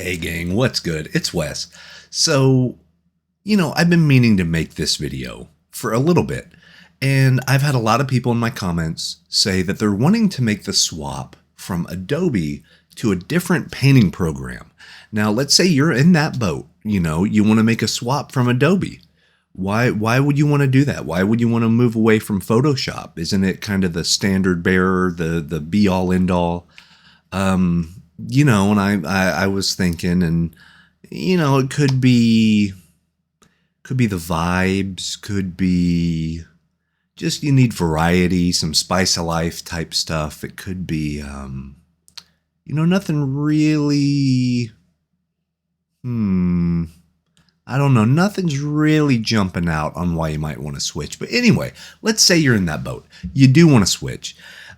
Hey gang, what's good? It's Wes. So, I've been meaning to make this video for a little bit, and I've had a lot of people in my comments say that they're wanting to make the swap from Adobe to a different painting program. Now, let's say you're in that boat, you want to make a swap from Adobe. Why would you want to do that? Why would you want to move away from Photoshop? Isn't it kind of the standard bearer, the be all end all? And I was thinking, and it could be the vibes, could be just you need variety, some spice of life type stuff. It could be nothing really I don't know, nothing's really jumping out on why you might want to switch. But anyway, let's say you're in that boat. You do want to switch.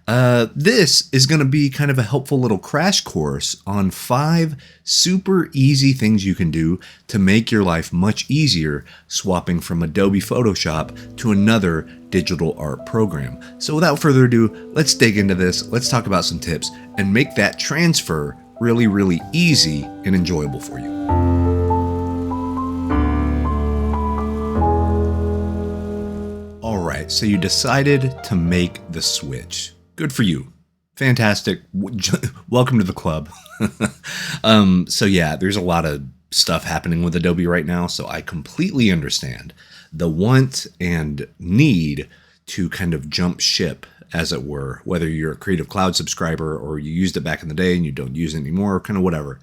This is going to be kind of a helpful little crash course on 5 super easy things you can do to make your life much easier swapping from Adobe Photoshop to another digital art program. So without further ado, let's dig into this. Let's talk about some tips and make that transfer really, really easy and enjoyable for you. All right, so you decided to make the switch. Good for you. Fantastic. Welcome to the club. So yeah, there's a lot of stuff happening with Adobe right now, so I completely understand the want and need to kind of jump ship, as it were, whether you're a Creative Cloud subscriber or you used it back in the day and you don't use it anymore, kind of whatever.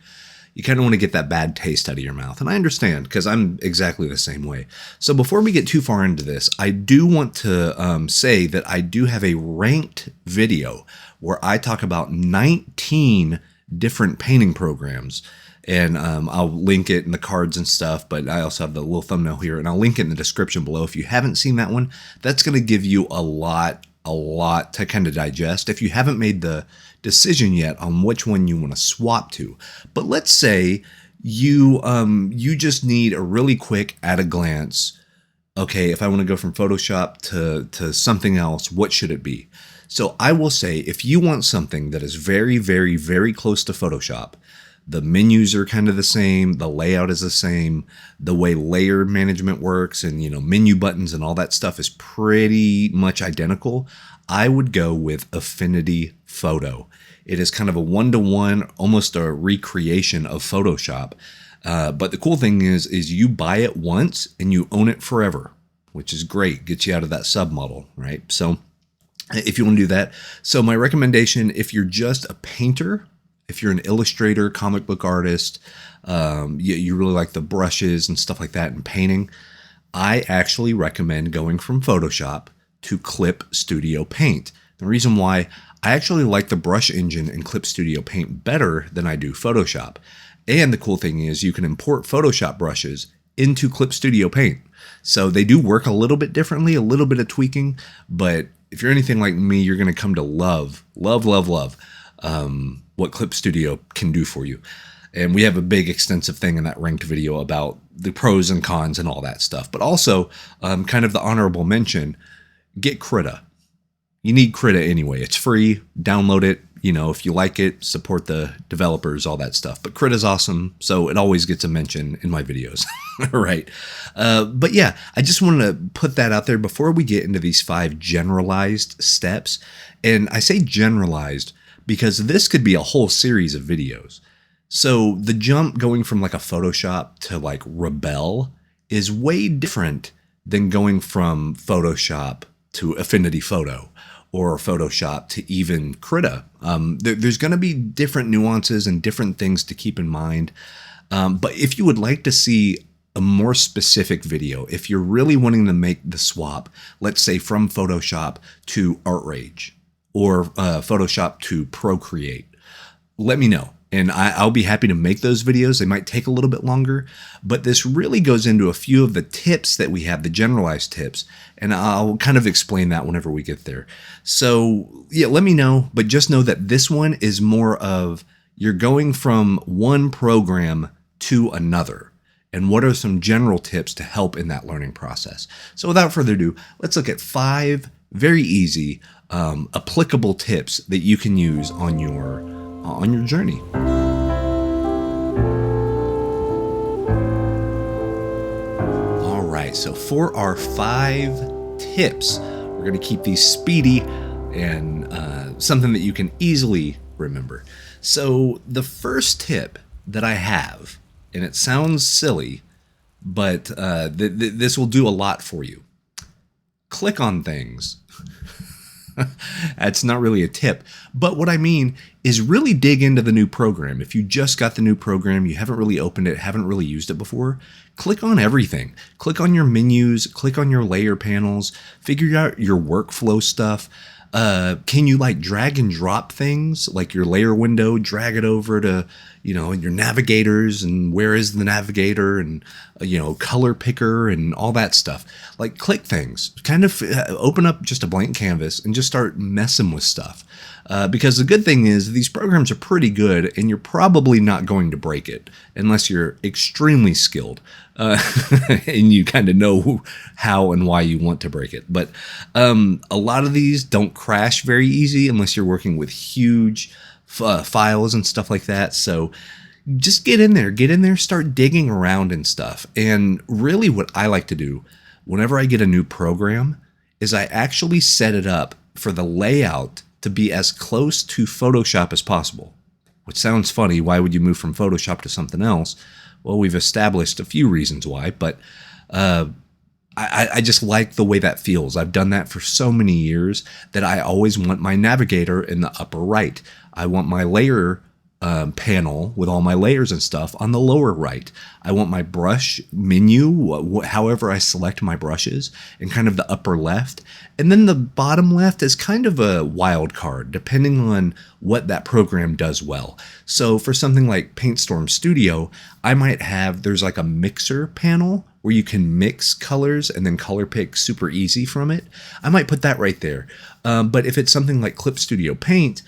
You kind of want to get that bad taste out of your mouth. And I understand, because I'm exactly the same way. So before we get too far into this, I do want to say that I do have a ranked video where I talk about 19 different painting programs. And I'll link it in the cards and stuff, but I also have the little thumbnail here, and I'll link it in the description below. If you haven't seen that one, that's going to give you a lot to kind of digest if you haven't made the decision yet on which one you want to swap to. But let's say you just need a really quick at a glance, okay, if I want to go from Photoshop to something else, what should it be? So I will say, if you want something that is very, very, very close to Photoshop, the menus are kind of the same, the layout is the same, the way layer management works and, menu buttons and all that stuff is pretty much identical, I would go with Affinity Photo. It is kind of a one-to-one, almost a recreation of Photoshop. But the cool thing is you buy it once and you own it forever, which is great. Gets you out of that submodel, right? So if you want to do that. So my recommendation, if you're just a painter, if you're an illustrator, comic book artist, you really like the brushes and stuff like that in painting, I actually recommend going from Photoshop to Clip Studio Paint. The reason why, I actually like the brush engine in Clip Studio Paint better than I do Photoshop. And the cool thing is you can import Photoshop brushes into Clip Studio Paint. So they do work a little bit differently, a little bit of tweaking, but if you're anything like me, you're going to come to love what Clip Studio can do for you. And we have a big extensive thing in that ranked video about the pros and cons and all that stuff. But also kind of the honorable mention, get Krita. You need Krita anyway. It's free. Download it. If you like it, support the developers, all that stuff. But Krita's awesome, so it always gets a mention in my videos. Right. But yeah, I just want to put that out there before we get into these 5 generalized steps. And I say generalized because this could be a whole series of videos. So the jump going from like a Photoshop to like Rebelle is way different than going from Photoshop to Affinity Photo or Photoshop to even Krita. There's going to be different nuances and different things to keep in mind. But if you would like to see a more specific video, if you're really wanting to make the swap, let's say from Photoshop to ArtRage or Photoshop to Procreate, let me know. And I'll be happy to make those videos. They might take a little bit longer, but this really goes into a few of the tips that we have, the generalized tips, and I'll kind of explain that whenever we get there. So yeah, let me know, but just know that this one is more of you're going from one program to another. And what are some general tips to help in that learning process? So without further ado, let's look at 5 very easy, applicable tips that you can use on your journey. right, so for our 5 tips, we're going to keep these speedy and something that you can easily remember. So the first tip that I have, and it sounds silly, but this will do a lot for you. Click on things. That's not really a tip, but what I mean is really dig into the new program. If you just got the new program, you haven't really opened it, haven't really used it before, click on everything. Click on your menus, click on your layer panels, figure out your workflow stuff. Can you like drag and drop things like your layer window, drag it over to, your navigators, and where is the navigator, and, color picker and all that stuff. Like click things, kind of open up just a blank canvas and just start messing with stuff. Because the good thing is these programs are pretty good and you're probably not going to break it unless you're extremely skilled. And you kind of know how and why you want to break it. But a lot of these don't crash very easy unless you're working with huge files and stuff like that. So just get in there, start digging around and stuff. And really what I like to do whenever I get a new program is I actually set it up for the layout to be as close to Photoshop as possible. Which sounds funny. Why would you move from Photoshop to something else? Well, we've established a few reasons why, but I just like the way that feels. I've done that for so many years that I always want my navigator in the upper right. I want my layer panel with all my layers and stuff on the lower right. I want my brush menu, however I select my brushes, in kind of the upper left. And then the bottom left is kind of a wild card, depending on what that program does well. So for something like PaintStorm Studio, I might have, there's like a mixer panel where you can mix colors and then color pick super easy from it. I might put that right there. But if it's something like Clip Studio Paint,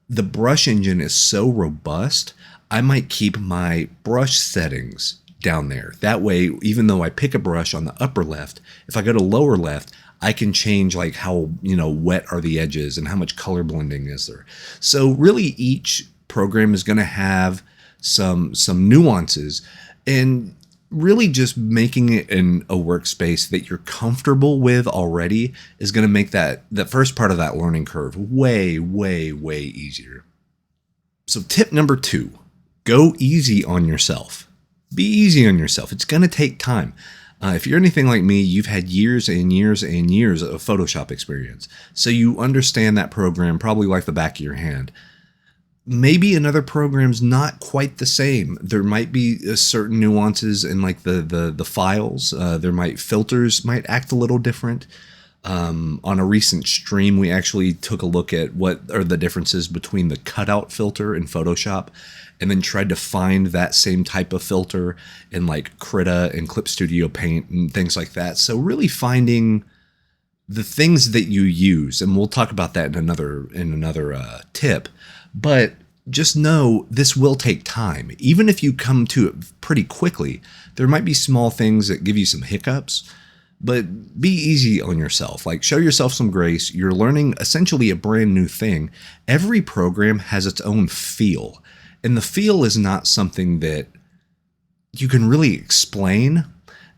the brush engine is so robust, I might keep my brush settings down there. That way, even though I pick a brush on the upper left, if I go to lower left, I can change like how, wet are the edges and how much color blending is there. So really each program is going to have some nuances, and really just making it in a workspace that you're comfortable with already is going to make that the first part of that learning curve way, way, way easier. So tip number 2, go easy on yourself. Be easy on yourself. It's going to take time. If you're anything like me, you've had years and years and years of Photoshop experience. So you understand that program probably like the back of your hand. Maybe another program's not quite the same. There might be certain nuances in like the files. Filters might act a little different. On a recent stream, we actually took a look at what are the differences between the cutout filter in Photoshop and then tried to find that same type of filter in like Krita and Clip Studio Paint and things like that. So really finding the things that you use, and we'll talk about that in another tip. But just know this will take time. Even if you come to it pretty quickly, there might be small things that give you some hiccups, but be easy on yourself. Like show yourself some grace. You're learning essentially a brand new thing. Every program has its own feel, and the feel is not something that you can really explain.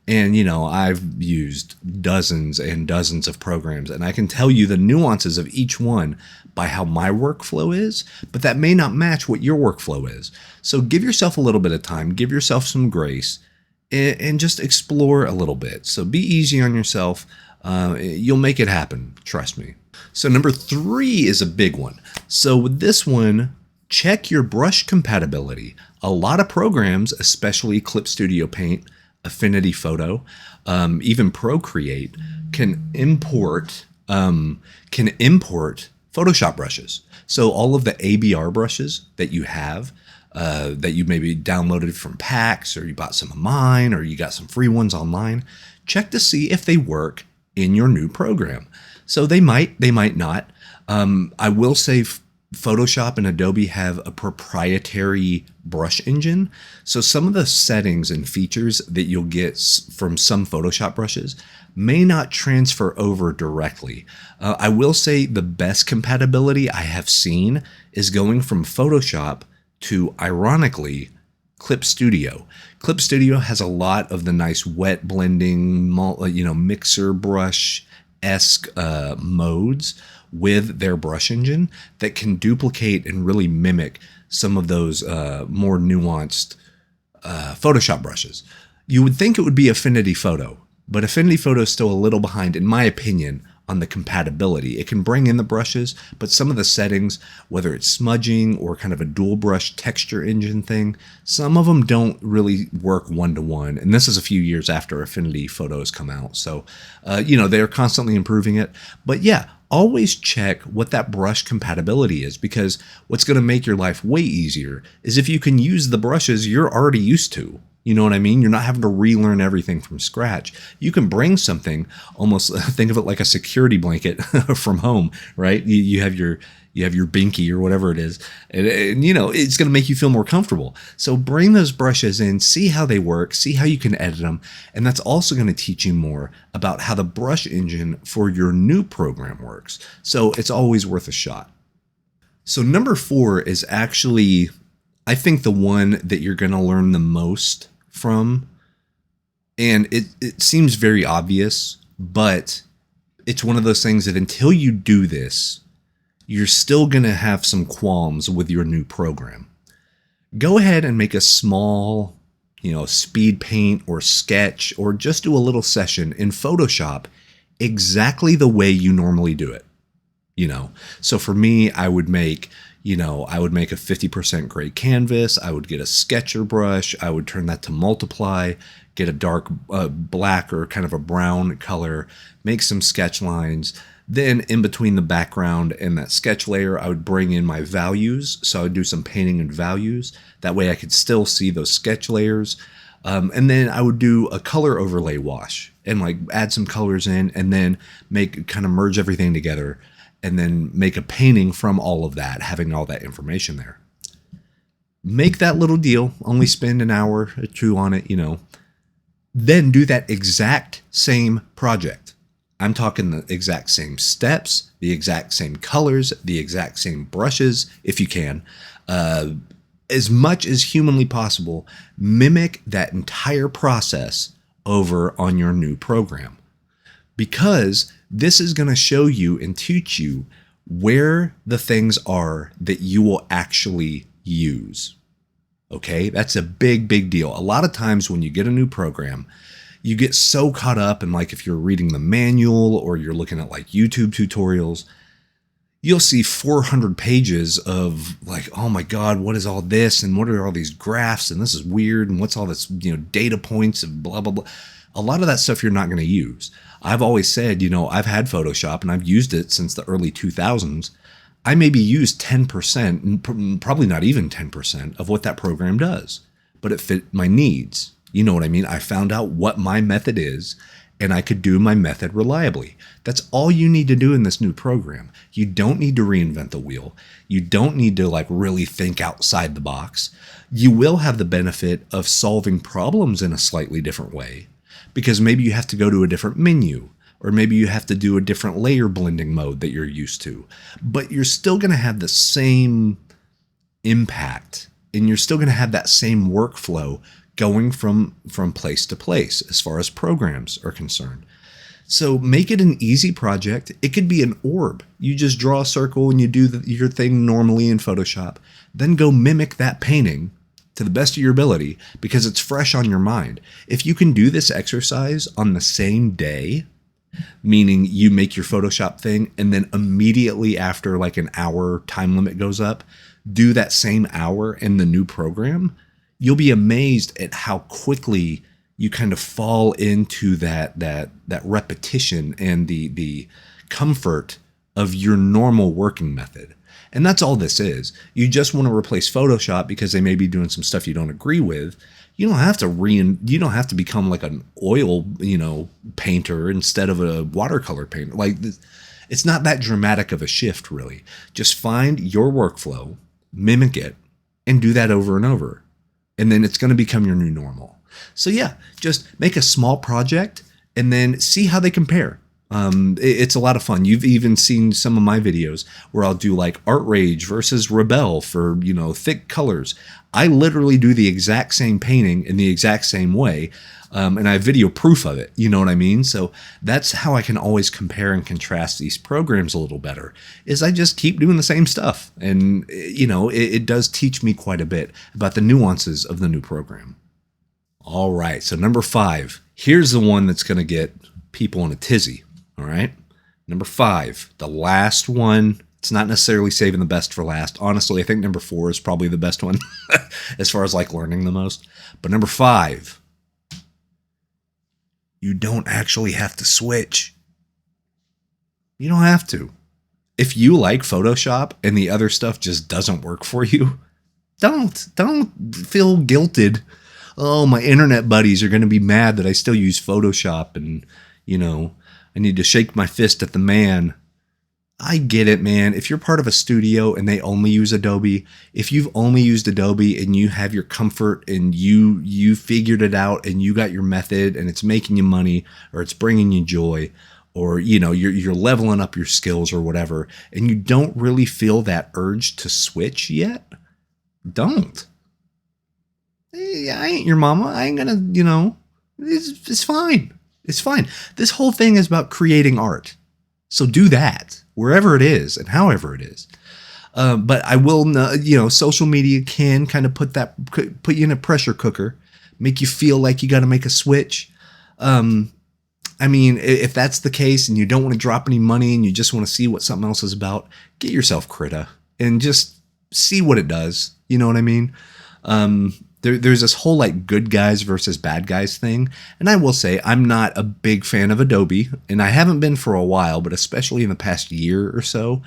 And, I've used dozens and dozens of programs, and I can tell you the nuances of each one by how my workflow is, but that may not match what your workflow is. So give yourself a little bit of time, give yourself some grace, and just explore a little bit. So be easy on yourself. You'll make it happen. Trust me. So number 3 is a big one. So with this one, check your brush compatibility. A lot of programs, especially Clip Studio Paint, Affinity Photo, even Procreate, can import Photoshop brushes. So all of the ABR brushes that you have, that you maybe downloaded from packs, or you bought some of mine, or you got some free ones online, check to see if they work in your new program. So they might not. I will say Photoshop and Adobe have a proprietary brush engine. So some of the settings and features that you'll get from some Photoshop brushes may not transfer over directly. I will say the best compatibility I have seen is going from Photoshop to, ironically, Clip Studio. Clip Studio has a lot of the nice wet blending, mixer brush-esque modes with their brush engine that can duplicate and really mimic some of those more nuanced Photoshop brushes. You would think it would be Affinity Photo, but Affinity Photo is still a little behind, in my opinion, on the compatibility. It can bring in the brushes, but some of the settings, whether it's smudging or kind of a dual brush texture engine thing, some of them don't really work one-to-one. And this is a few years after Affinity Photo has come out. So, they're constantly improving it. But yeah, always check what that brush compatibility is, because what's going to make your life way easier is if you can use the brushes you're already used to. You know what I mean? You're not having to relearn everything from scratch. You can bring something, almost think of it like a security blanket from home, right? You have your binky or whatever it is, and it's going to make you feel more comfortable. So bring those brushes in, see how they work, see how you can edit them, and that's also going to teach you more about how the brush engine for your new program works. So it's always worth a shot. So number 4 is actually, I think, the one that you're going to learn the most from. And it seems very obvious, but it's one of those things that until you do this, you're still going to have some qualms with your new program. Go ahead and make a small, speed paint or sketch, or just do a little session in Photoshop exactly the way you normally do it. So for me, I would make a 50% gray canvas. I would get a sketcher brush. I would turn that to multiply, get a dark black or kind of a brown color, make some sketch lines. Then in between the background and that sketch layer, I would bring in my values. So I would do some painting and values. That way I could still see those sketch layers. And then I would do a color overlay wash and add some colors in, and then merge everything together, and then make a painting from all of that, having all that information there. Make that little deal, only spend an hour or two on it, Then do that exact same project. I'm talking the exact same steps, the exact same colors, the exact same brushes, if you can. As much as humanly possible, mimic that entire process over on your new program. Because this is going to show you and teach you where the things are that you will actually use. Okay, that's a big, big deal. A lot of times when you get a new program, you get so caught up in, if you're reading the manual or you're looking at YouTube tutorials, you'll see 400 pages of oh my God, what is all this? And what are all these graphs? And this is weird. And what's all this, data points and blah, blah, blah. A lot of that stuff you're not going to use. I've always said, I've had Photoshop and I've used it since the early 2000s. I maybe used 10%, probably not even 10% of what that program does, but it fit my needs. You know what I mean? I found out what my method is, and I could do my method reliably. That's all you need to do in this new program. You don't need to reinvent the wheel. You don't need to really think outside the box. You will have the benefit of solving problems in a slightly different way, because maybe you have to go to a different menu, or maybe you have to do a different layer blending mode that you're used to. But you're still going to have the same impact, and you're still going to have that same workflow going from place to place as far as programs are concerned. So make it an easy project. It could be an orb. You just draw a circle and you do your thing normally in Photoshop. Then go mimic that painting to the best of your ability, because it's fresh on your mind. If you can do this exercise on the same day, meaning you make your Photoshop thing and then immediately after an hour time limit goes up, do that same hour in the new program, you'll be amazed at how quickly you kind of fall into that repetition and the comfort of your normal working method. And that's all this is. You just want to replace Photoshop because they may be doing some stuff you don't agree with. You don't have to become an oil, painter instead of a watercolor painter. It's not that dramatic of a shift, really. Just find your workflow, mimic it, and do that over and over. And then it's going to become your new normal. So yeah, just make a small project and then see how they compare. It's a lot of fun. You've even seen some of my videos where I'll do like ArtRage versus Rebelle for, thick colors. I literally do the exact same painting in the exact same way. And I have video proof of it. You know what I mean? So that's how I can always compare and contrast these programs a little better, is I just keep doing the same stuff. And, it does teach me quite a bit about the nuances of the new program. All right. So number 5, here's the one that's going to get people in a tizzy. All right. Number 5, the last one. It's not necessarily saving the best for last. Honestly, I think number 4 is probably the best one as far as like learning the most. But number 5, you don't actually have to switch. You don't have to. If you like Photoshop and the other stuff just doesn't work for you, don't feel guilted. Oh, my internet buddies are going to be mad that I still use Photoshop and, I need to shake my fist at the man. I get it, man. If you're part of a studio and they only use Adobe, if you've only used Adobe and you have your comfort and you figured it out and you got your method and it's making you money or it's bringing you joy, or you're leveling up your skills or whatever, and you don't really feel that urge to switch yet, don't. Hey, I ain't your mama. I ain't gonna, it's fine. It's fine. This whole thing is about creating art. So do that wherever it is and however it is. But I will, social media can kind of put you in a pressure cooker, make you feel like you got to make a switch. If that's the case and you don't want to drop any money and you just want to see what something else is about, get yourself Krita and just see what it does. You know what I mean? There's this whole like good guys versus bad guys thing. And I will say I'm not a big fan of Adobe, and I haven't been for a while, but especially in the past year or so,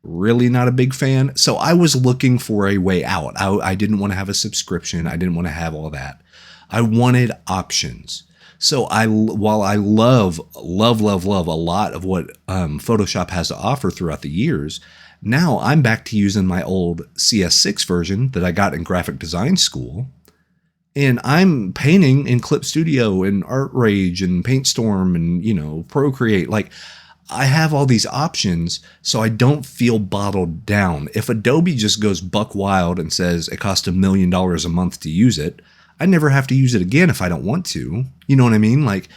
really not a big fan. So I was looking for a way out. I didn't want to have a subscription. I didn't want to have all that. I wanted options. So while I love a lot of what Photoshop has to offer throughout the years, now I'm back to using my old CS6 version that I got in graphic design school. And I'm painting in Clip Studio and ArtRage and PaintStorm and, Procreate. Like, I have all these options, so I don't feel bottled down. If Adobe just goes buck wild and says it costs $1 million a month to use it, I never have to use it again if I don't want to. You know what I mean? Like,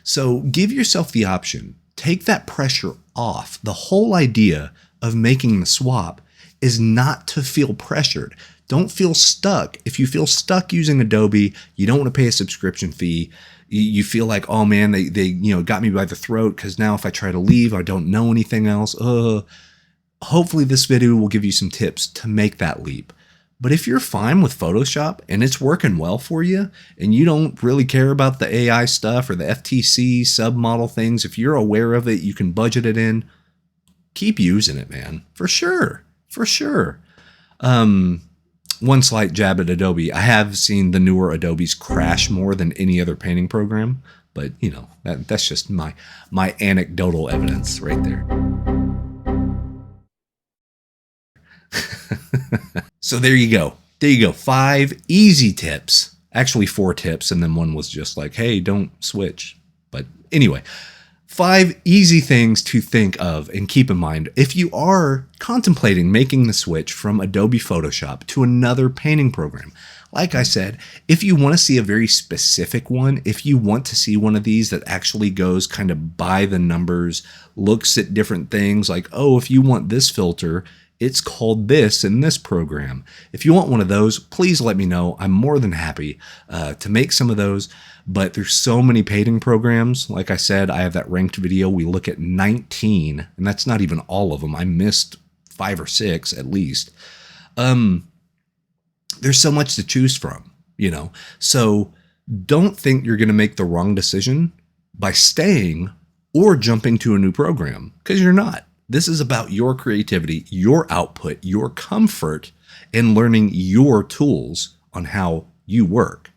so give yourself the option. Take that pressure off. The whole idea of making the swap is not to feel pressured. Don't feel stuck. If you feel stuck using Adobe, you don't want to pay a subscription fee. You feel like, oh man, they got me by the throat because now if I try to leave, I don't know anything else. Hopefully this video will give you some tips to make that leap. But if you're fine with Photoshop and it's working well for you and you don't really care about the AI stuff or the FTC submodel things, if you're aware of it, you can budget it in, keep using it, man. For sure. One slight jab at Adobe. I have seen the newer Adobes crash more than any other painting program, but that's just my anecdotal evidence right there. So there you go. 5 easy tips. Actually 4 tips, and then one was just like, hey, don't switch. But anyway, 5 easy things to think of and keep in mind if you are contemplating making the switch from Adobe Photoshop to another painting program. Like I said, if you want to see a very specific one, if you want to see one of these that actually goes kind of by the numbers, looks at different things like, oh, if you want this filter, it's called this in this program. If you want one of those, please let me know. I'm more than happy to make some of those. But there's so many painting programs. Like I said, I have that ranked video. We look at 19, and that's not even all of them. I missed 5 or 6 at least. There's so much to choose from, So don't think you're going to make the wrong decision by staying or jumping to a new program, because you're not. This is about your creativity, your output, your comfort, and learning your tools on how you work.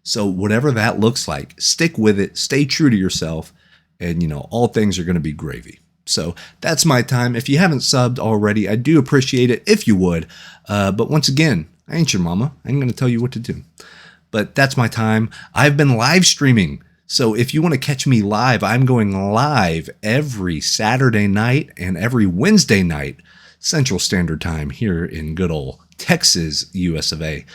So whatever that looks like, stick with it, stay true to yourself, and all things are going to be gravy. So that's my time. If you haven't subbed already, I do appreciate it if you would. But once again, I ain't your mama. I ain't going to tell you what to do. But that's my time. I've been live streaming So if you want to catch me live, I'm going live every Saturday night and every Wednesday night, Central Standard Time here in good old Texas, US of A.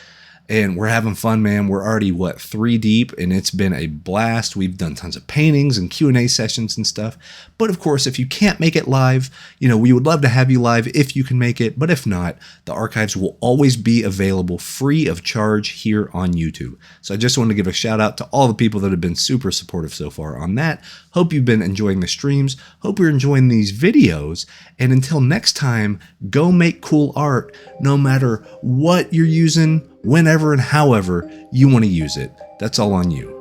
And we're having fun, man. We're already, 3 deep, and it's been a blast. We've done tons of paintings and Q&A sessions and stuff. But of course, if you can't make it live, we would love to have you live if you can make it. But if not, the archives will always be available free of charge here on YouTube. So I just want to give a shout out to all the people that have been super supportive so far on that. Hope you've been enjoying the streams. Hope you're enjoying these videos. And until next time, go make cool art no matter what you're using, whenever and however you want to use it. That's all on you.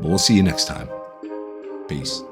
But we'll see you next time. Peace.